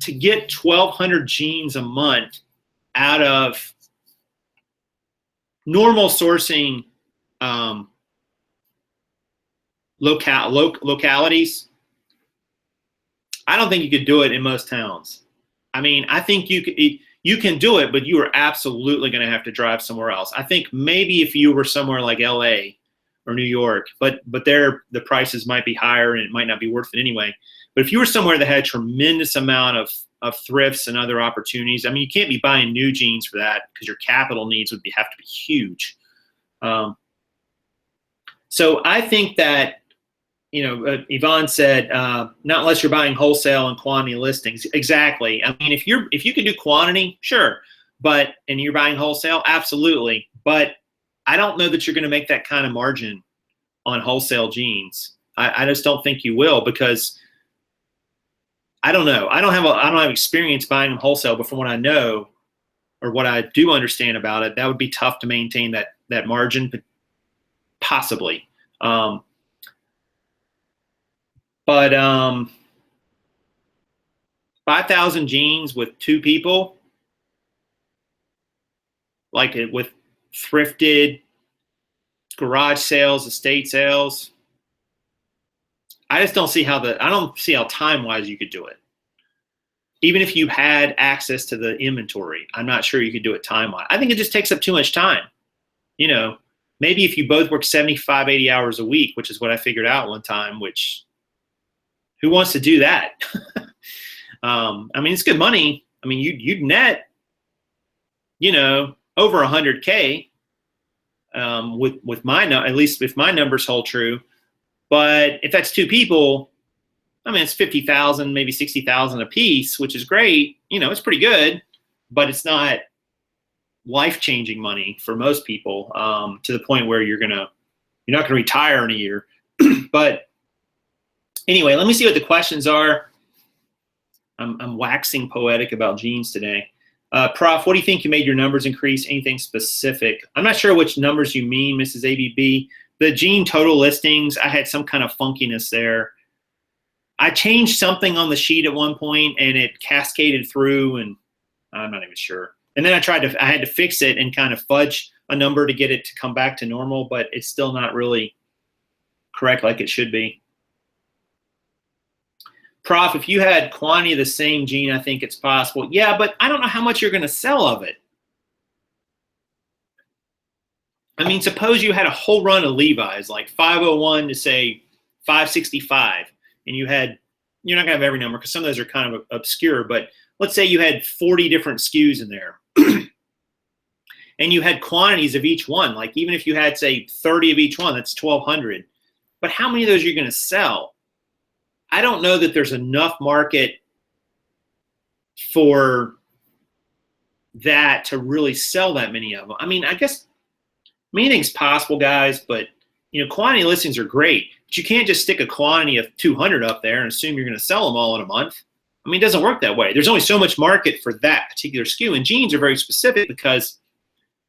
To get 1,200 jeans a month out of normal sourcing localities, I don't think you could do it in most towns. I mean, I think you can do it, but you are absolutely going to have to drive somewhere else. I think maybe if you were somewhere like LA or New York, but there the prices might be higher and it might not be worth it anyway. But if you were somewhere that had a tremendous amount of thrifts and other opportunities, I mean, you can't be buying new jeans for that because your capital needs would have to be huge. So I think that, Yvonne said, not unless you're buying wholesale and quantity listings. Exactly. I mean, if you can do quantity, sure, and you're buying wholesale, absolutely. But I don't know that you're going to make that kind of margin on wholesale jeans. I just don't think you will, because I don't know. I don't have experience buying them wholesale, but from what I know or what I do understand about it, that would be tough to maintain that margin, possibly. But 5,000 jeans with two people, like it with thrifted garage sales, estate sales, I just don't see how time-wise you could do it. Even if you had access to the inventory, I'm not sure you could do it time-wise. I think it just takes up too much time. Maybe if you both work 75, 80 hours a week, which is what I figured out one time, which who wants to do that? I mean, it's good money. I mean, you'd net, over 100K at least if my numbers hold true. But if that's two people, I mean, it's 50,000, maybe 60,000 a piece, which is great. It's pretty good, but it's not life-changing money for most people, to the point where you're not going to retire in a year. But anyway, let me see what the questions are. I'm waxing poetic about jeans today. Prof, what do you think you made your numbers increase? Anything specific? I'm not sure which numbers you mean, Mrs. ABB. The jean total listings, I had some kind of funkiness there. I changed something on the sheet at one point and it cascaded through, and I'm not even sure. And then I had to fix it and kind of fudge a number to get it to come back to normal, but it's still not really correct like it should be. Prof, if you had quantity of the same jean, I think it's possible. Yeah, but I don't know how much you're going to sell of it. I mean, suppose you had a whole run of Levi's, like 501 to say 565, and you're not going to have every number because some of those are kind of obscure, but let's say you had 40 different SKUs in there. And you had quantities of each one. Like even if you had, say, 30 of each one, that's 1,200. But how many of those are you going to sell? I don't know that there's enough market for that to really sell that many of them. I mean, I guess anything's possible, guys, but quantity listings are great. But you can't just stick a quantity of 200 up there and assume you're going to sell them all in a month. I mean, it doesn't work that way. There's only so much market for that particular SKU, and jeans are very specific because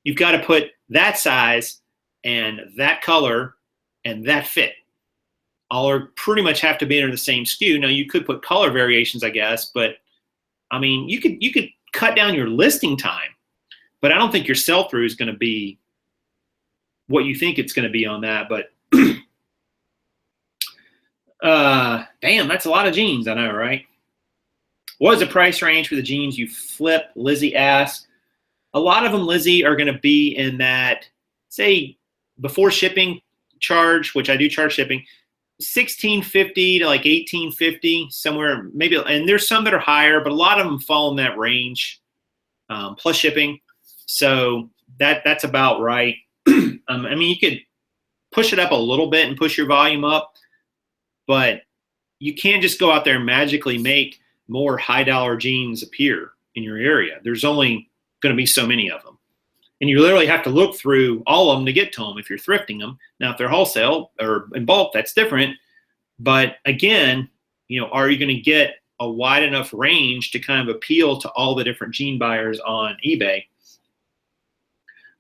you've got to put that size and that color and that fit. All are pretty much have to be under the same SKU. Now you could put color variations, I guess, but I mean, you could cut down your listing time, but I don't think your sell-through is going to be what you think it's going to be on that. But damn, that's a lot of jeans. I know, right? What is the price range for the jeans you flip? Lizzie asked. A lot of them, Lizzie, are going to be in that, say, before shipping charge, which I do charge shipping, $1,650 to like $1,850 somewhere, maybe. And there's some that are higher, but a lot of them fall in that range, plus shipping. So that's about right. I mean, you could push it up a little bit and push your volume up, but you can't just go out there and magically make more high-dollar jeans appear in your area. There's only going to be so many of them. And you literally have to look through all of them to get to them if you're thrifting them. Now, if they're wholesale or in bulk, that's different. But again, are you going to get a wide enough range to kind of appeal to all the different jean buyers on eBay?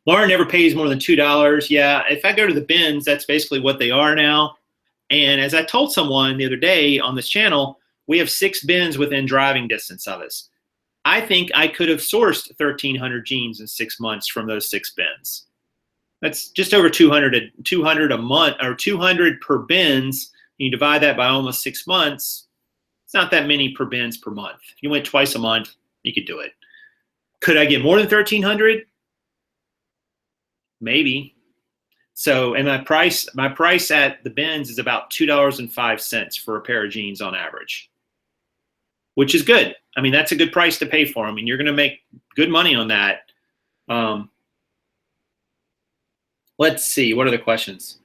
Lauren never pays more than $2. Yeah, if I go to the bins, that's basically what they are now. And as I told someone the other day on this channel, we have 6 bins within driving distance of us. I think I could have sourced 1,300 jeans in 6 months from those 6 bins. That's just over 200 a month, or 200 per bins. You divide that by almost 6 months. It's not that many per bins per month. If you went twice a month, you could do it. Could I get more than 1,300? Maybe. So, and my price at the bins is about $2.05 for a pair of jeans on average, which is good. I mean, that's a good price to pay for them, and you're going to make good money on that. Let's see, what are the questions?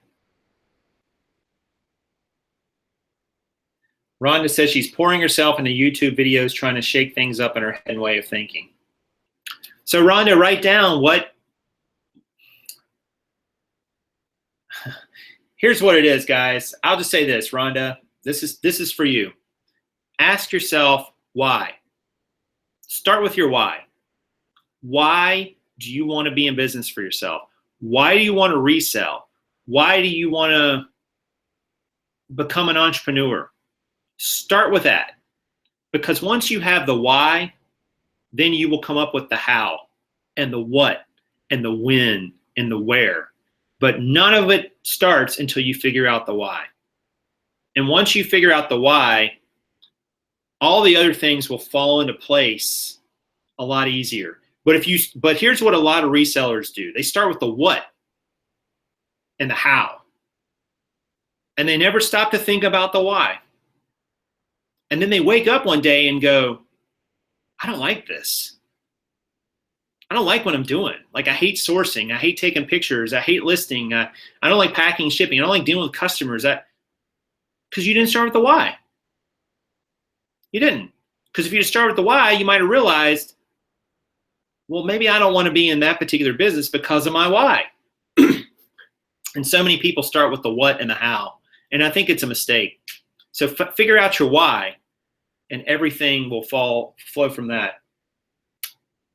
Rhonda says she's pouring herself into YouTube videos trying to shake things up in her head and way of thinking. So Rhonda, write down what, here's what it is, guys. I'll just say this, Rhonda, this is for you. Ask yourself why. Start with your why. Why do you want to be in business for yourself? Why do you want to resell? Why do you want to become an entrepreneur? Start with that, because once you have the why, then you will come up with the how and the what and the when and the where. But none of it starts until you figure out the why. And once you figure out the why, all the other things will fall into place a lot easier. But here's what a lot of resellers do. They start with the what and the how. And they never stop to think about the why. And then they wake up one day and go, I don't like this. I don't like what I'm doing. Like, I hate sourcing. I hate taking pictures. I hate listing. I don't like packing and shipping. I don't like dealing with customers. Because you didn't start with the why. You didn't. Because if you start with the why, you might have realized, well, maybe I don't want to be in that particular business because of my why. And so many people start with the what and the how. And I think it's a mistake. So figure out your why, and everything will flow from that.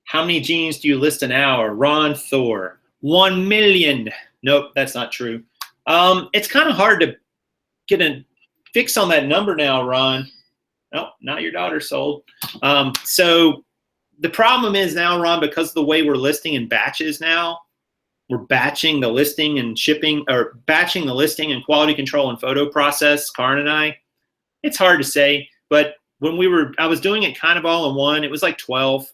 How many jeans do you list an hour? Ron Thor, 1 million. Nope, that's not true. It's kind of hard to get a fix on that number now, Ron. Nope, not your daughter sold. So the problem is now, Ron, because of the way we're listing in batches now, we're batching the listing and shipping, or batching the listing and quality control and photo process, Karin and I. It's hard to say, but when I was doing it kind of all in one, it was like 12.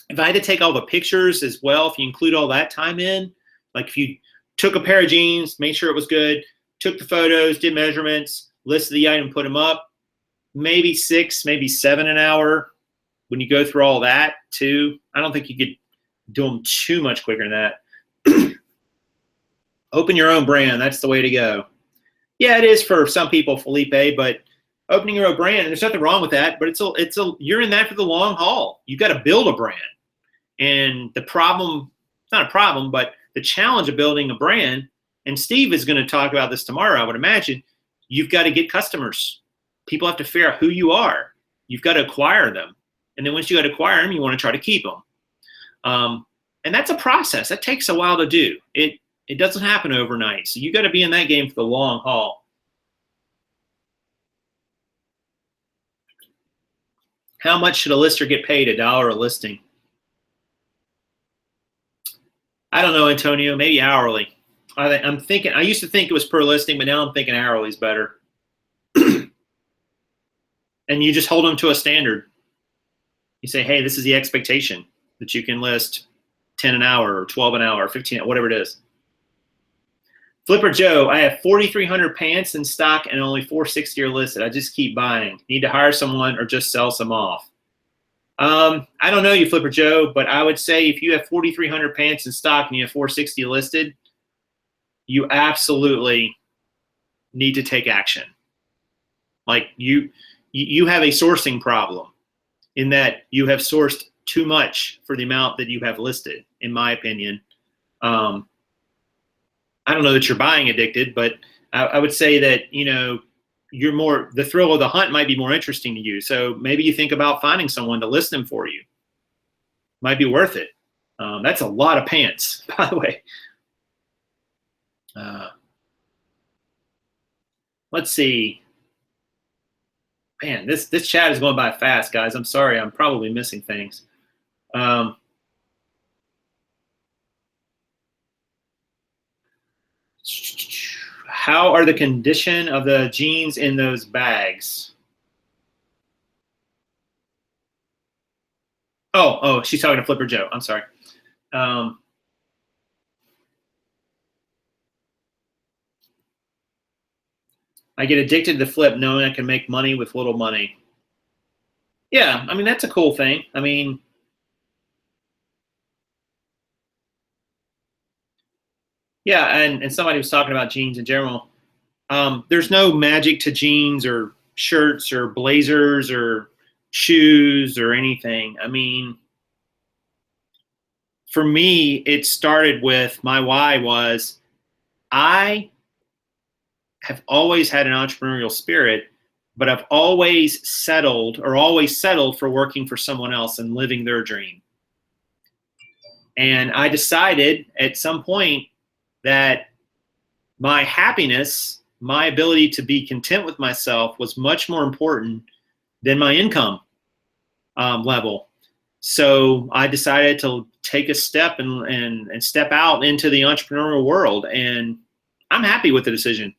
If I had to take all the pictures as well, if you include all that time in, like if you took a pair of jeans, made sure it was good, took the photos, did measurements, listed the item, put them up, maybe 6, maybe 7 an hour. When you go through all that too, I don't think you could do them too much quicker than that. Open your own brand. That's the way to go. Yeah, it is for some people, Felipe, but opening your own brand, and there's nothing wrong with that, but you're in that for the long haul. You've got to build a brand. And the problem, it's not a problem, but the challenge of building a brand, and Steve is going to talk about this tomorrow, I would imagine, you've got to get customers. People have to figure out who you are. You've got to acquire them. And then once you got to acquire them, you want to try to keep them. And that's a process. That takes a while to do. It doesn't happen overnight. So you got to be in that game for the long haul. How much should a lister get paid? $1 a listing? I don't know, Antonio. Maybe hourly. I'm thinking. I used to think it was per listing, but now I'm thinking hourly is better. And you just hold them to a standard. You say, hey, this is the expectation that you can list 10 an hour or 12 an hour, 15, whatever it is. Flipper Joe, I have 4,300 pants in stock and only 460 are listed. I just keep buying. Need to hire someone or just sell some off. I don't know you, Flipper Joe, but I would say if you have 4,300 pants in stock and you have 460 listed, you absolutely need to take action. Like you have a sourcing problem in that you have sourced too much for the amount that you have listed, in my opinion. I don't know that you're buying addicted, but I would say that, the thrill of the hunt might be more interesting to you. So maybe you think about finding someone to list them for you. Might be worth it. That's a lot of pants, by the way. Let's see. Man, this chat is going by fast, guys. I'm sorry. I'm probably missing things. How are the condition of the jeans in those bags? Oh, she's talking to Flipper Joe. I'm sorry. I get addicted to the flip knowing I can make money with little money. Yeah, I mean, that's a cool thing. I mean, yeah, and somebody was talking about jeans in general. There's no magic to jeans or shirts or blazers or shoes or anything. I mean, for me, it started with my why was I have always had an entrepreneurial spirit, but I've always settled for working for someone else and living their dream. And I decided at some point that my happiness, my ability to be content with myself was much more important than my income level. So I decided to take a step and step out into the entrepreneurial world. And I'm happy with the decision.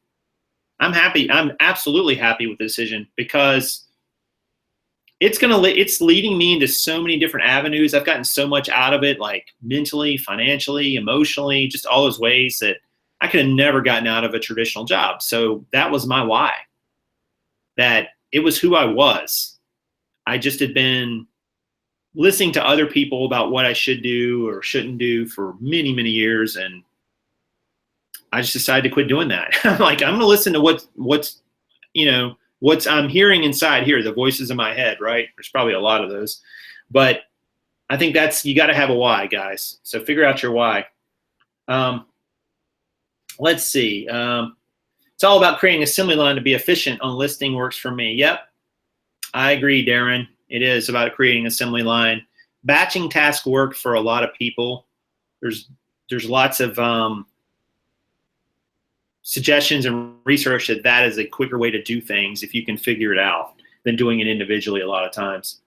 I'm happy. I'm absolutely happy with the decision because it's leading me into so many different avenues. I've gotten so much out of it, like mentally, financially, emotionally, just all those ways that I could have never gotten out of a traditional job. So that was my why. That it was who I was. I just had been listening to other people about what I should do or shouldn't do for many, many years. And I just decided to quit doing that. I'm like, I'm going to listen to what's I'm hearing inside here, the voices in my head, right? There's probably a lot of those, but I think you got to have a why, guys. So figure out your why. Let's see. It's all about creating assembly line to be efficient on listing works for me. Yep. I agree, Darren. It is about creating assembly line. Batching task work for a lot of people. There's lots of suggestions and research that is a quicker way to do things if you can figure it out than doing it individually a lot of times.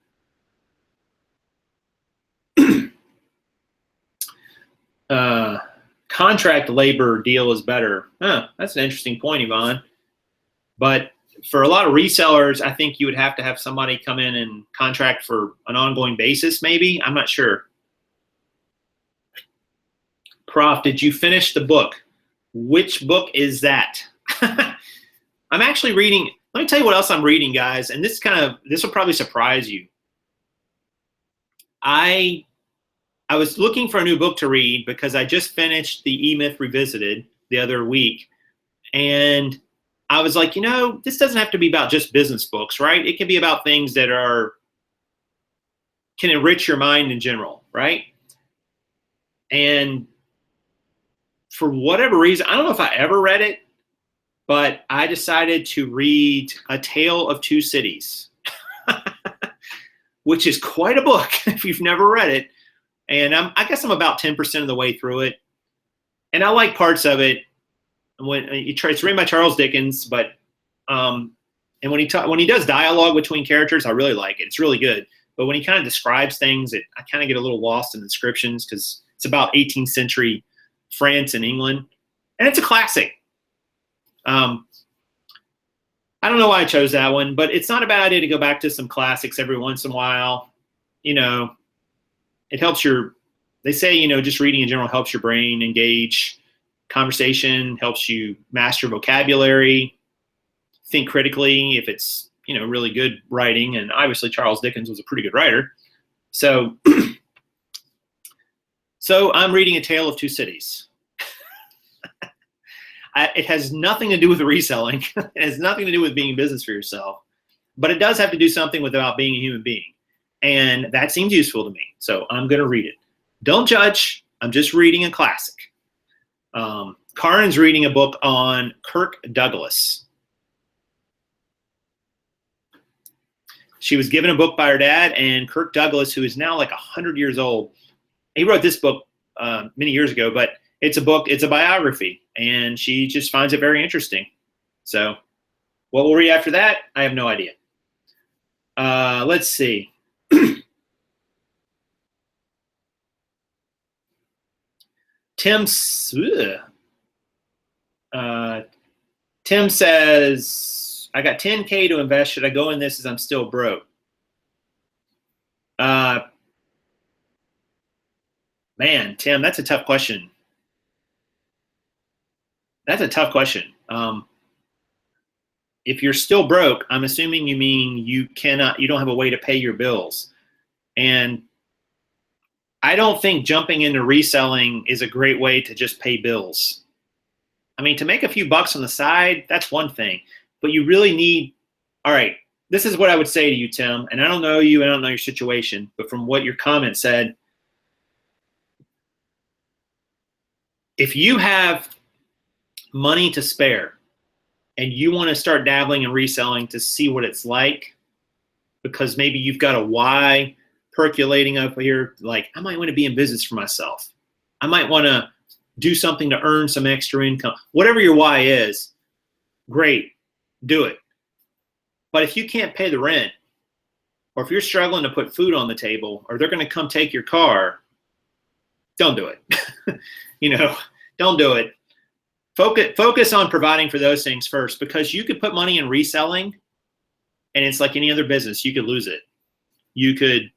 Contract labor deal is better. That's an interesting point, Yvonne. But for a lot of resellers, I think you would have to have somebody come in and contract for an ongoing basis, maybe. I'm not sure. Prof, did you finish the book? Which book is that? I'm actually reading. Let me tell you what else I'm reading, guys. And this will probably surprise you. I was looking for a new book to read because I just finished the E-Myth Revisited the other week. And I was like, this doesn't have to be about just business books, right? It can be about things that can enrich your mind in general, right? And for whatever reason, I don't know if I ever read it, but I decided to read A Tale of Two Cities, which is quite a book if you've never read it. And I guess I'm about 10% of the way through it. And I like parts of it. It's written by Charles Dickens, but and when he does dialogue between characters, I really like it. It's really good. But when he kind of describes things, I kind of get a little lost in descriptions because it's about 18th century France and England, and it's a classic. I don't know why I chose that one, but it's not a bad idea to go back to some classics every once in a while. It helps they say, just reading in general helps your brain engage conversation, helps you master vocabulary, think critically if it's, really good writing. And obviously Charles Dickens was a pretty good writer. So, so I'm reading A Tale of Two Cities. It has nothing to do with reselling. It has nothing to do with being in business for yourself, but it does have to do something about being a human being. And that seems useful to me. So I'm going to read it. Don't judge. I'm just reading a classic. Karen's reading a book on Kirk Douglas. She was given a book by her dad, and Kirk Douglas, who is now like 100 years old, he wrote this book many years ago, but it's a biography, and she just finds it very interesting. So What we'll read after that, I have no idea. Let's see. Tim says, I got 10K to invest. Should I go in this as I'm still broke? Man, Tim, that's a tough question. That's a tough question. If you're still broke, I'm assuming you mean you don't have a way to pay your bills. And I don't think jumping into reselling is a great way to just pay bills. I mean, to make a few bucks on the side, that's one thing. But you really need, all right, this is what I would say to you, Tim. And I don't know you, I don't know your situation, but from what your comment said, if you have money to spare and you want to start dabbling in reselling to see what it's like, because maybe you've got a why percolating up here, like, I might want to be in business for myself. I might want to do something to earn some extra income. Whatever your why is, great, do it. But if you can't pay the rent, or if you're struggling to put food on the table, or they're going to come take your car, don't do it. Don't do it. Focus on providing for those things first, because you could put money in reselling and it's like any other business. You could lose it. You could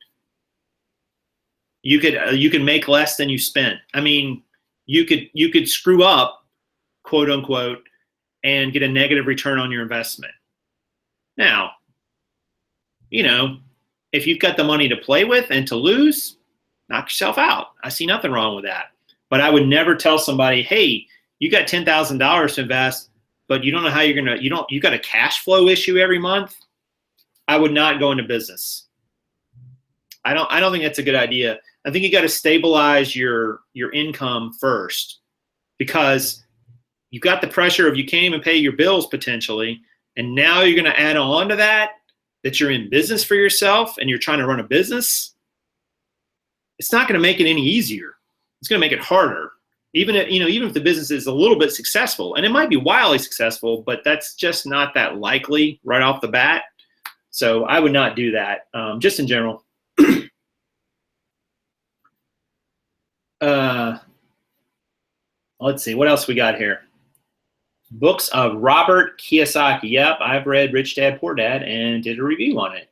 make less than you spent. I mean, you could screw up, quote unquote, and get a negative return on your investment. Now, if you've got the money to play with and to lose, knock yourself out. I see nothing wrong with that. But I would never tell somebody, hey, you got $10,000 to invest, but you don't know how you're going to, you got a cash flow issue every month. I would not go into business. I don't think that's a good idea. I think you got to stabilize your income first, because you've got the pressure of you can't even pay your bills potentially. And now you're going to add on to that you're in business for yourself and you're trying to run a business. It's not going to make it any easier. It's going to make it harder. Even if the business is a little bit successful, and it might be wildly successful, but that's just not that likely right off the bat. So I would not do that, just in general. Let's see, what else we got here? Books of Robert Kiyosaki. Yep, I've read Rich Dad, Poor Dad and did a review on it.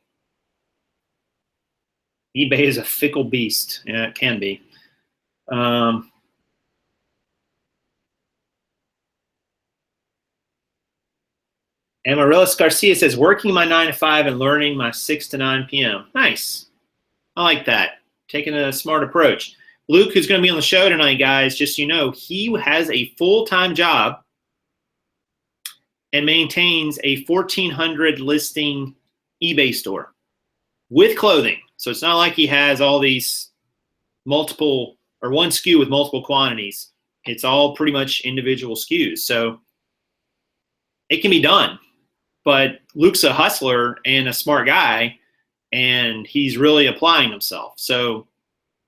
eBay is a fickle beast. Yeah, it can be. Amaryllis Garcia says, working my 9 to 5 and learning my 6 to 9 p.m. Nice. I like that. Taking a smart approach. Luke, who's going to be on the show tonight, guys, just so you know, he has a full-time job and maintains a 1,400 listing eBay store with clothing. So it's not like he has all these multiple or one SKU with multiple quantities. It's all pretty much individual SKUs. So it can be done. But Luke's a hustler and a smart guy, and he's really applying himself. So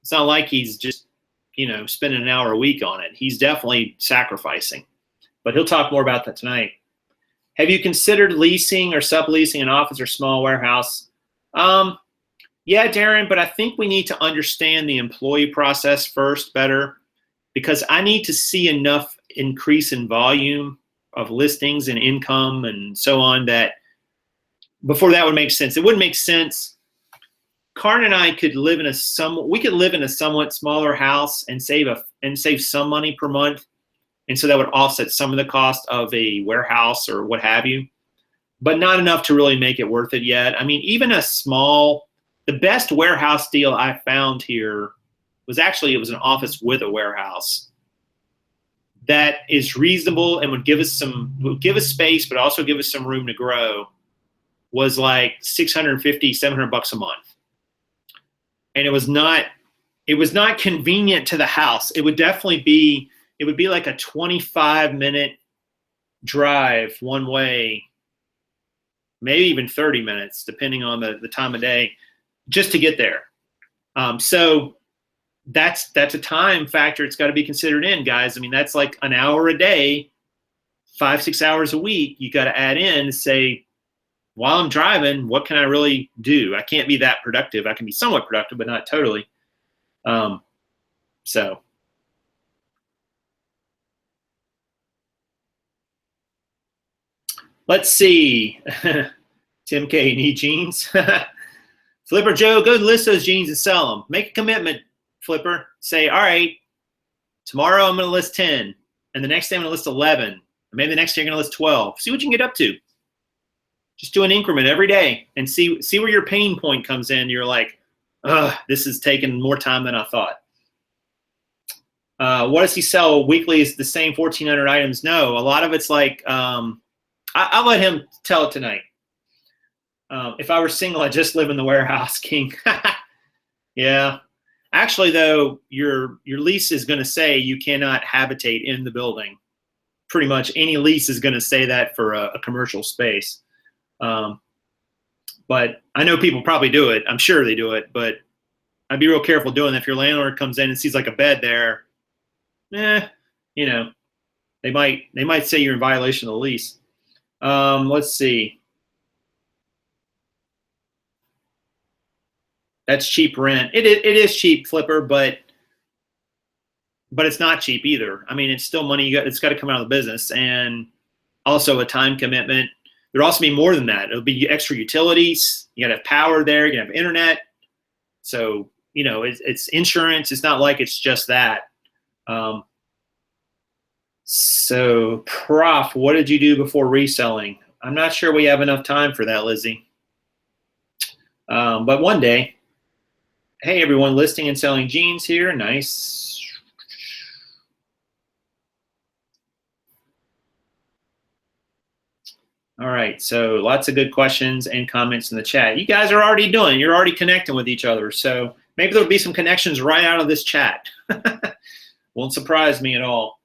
it's not like he's just, spending an hour a week on it. He's definitely sacrificing. But he'll talk more about that tonight. Have you considered leasing or subleasing an office or small warehouse? Yeah, Darren, but I think we need to understand the employee process first better, because I need to see enough increase in volume of listings and income and so on that before that would make sense. It wouldn't make sense. Karn and I could live in a somewhat smaller house and save some money per month. And so that would offset some of the cost of a warehouse or what have you, but not enough to really make it worth it yet. I mean, even the best warehouse deal I found here was it was an office with a warehouse that is reasonable and would give us space, but also give us some room to grow, was like $650, $700 a month. And it was not convenient to the house. It would be like a 25-minute drive one way, maybe even 30 minutes, depending on the time of day, just to get there. So that's a time factor. It's got to be considered in, guys. I mean, that's like an hour a day 5-6 hours a week, you got to add in and say, while I'm driving, what can I really do? I can't be that productive. I can be somewhat productive, but not totally. So let's see. Tim K, need jeans? Flipper Joe, go list those jeans and sell them. Make a commitment, Flipper. Say, all right, tomorrow I'm going to list 10, and the next day I'm going to list 11, and maybe the next day you're going to list 12. See what you can get up to. Just do an increment every day and see where your pain point comes in. You're like, ugh, this is taking more time than I thought. What does he sell weekly? Is the same 1,400 items? No, a lot of it's like, I'll let him tell it tonight. If I were single, I'd just live in the warehouse, King. Yeah. Actually, though, your lease is going to say you cannot habitate in the building. Pretty much any lease is going to say that for a commercial space. But I know people probably do it. I'm sure they do it, but I'd be real careful doing that. If your landlord comes in and sees like a bed there, you know, they might say you're in violation of the lease. Let's see. That's cheap rent. It is cheap, Flipper, but it's not cheap either. I mean, it's still money. It's got to come out of the business, and also a time commitment. There'll also be more than that. It'll be extra utilities. You got to have power there. You got to have internet. So, you know, it's insurance. It's not like it's just that. So, Prof, what did you do before reselling? I'm not sure we have enough time for that, Lizzie. But one day. Hey, everyone, listing and selling jeans here. Nice. All right, so lots of good questions and comments in the chat. You guys are already you're already connecting with each other. So maybe there'll be some connections right out of this chat. Won't surprise me at all.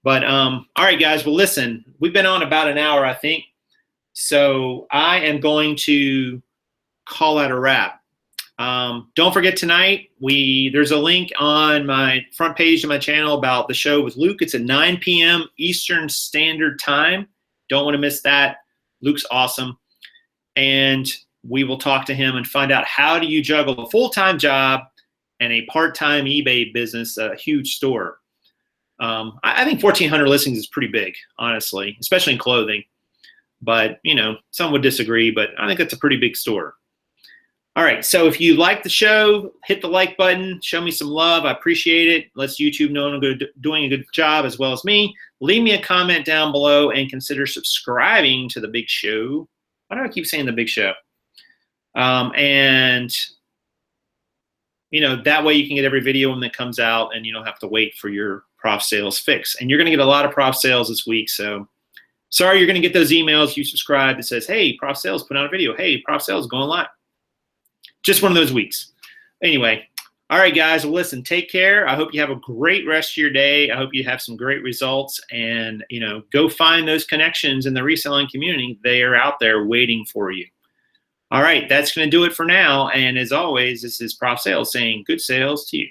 But all right, guys, well, listen, we've been on about an hour, I think. So I am going to call that a wrap. Don't forget tonight, there's a link on my front page of my channel about the show with Luke. It's at 9 p.m. Eastern Standard Time. Don't want to miss that. Luke's awesome. And we will talk to him and find out how do you juggle a full-time job and a part-time eBay business, a huge store. I think 1,400 listings is pretty big, honestly, especially in clothing. But, you know, some would disagree, but I think that's a pretty big store. All right, so if you like the show, hit the like button. Show me some love. I appreciate it. Let's YouTube know I'm doing a good job as well as me. Leave me a comment down below and consider subscribing to the big show. Why do I keep saying the big show? And, you know, that way you can get every video when it comes out and you don't have to wait for your Prof Sales fix. And you're going to get a lot of Prof Sales this week. So sorry, you're going to get those emails. You subscribe that says, hey, Prof Sales put out a video. Hey, Prof Sales going live. Just one of those weeks. Anyway, all right, guys. Well, listen, take care. I hope you have a great rest of your day. I hope you have some great results. And, you know, go find those connections in the reselling community. They are out there waiting for you. All right, that's going to do it for now. And as always, this is Prof Sales saying good sales to you.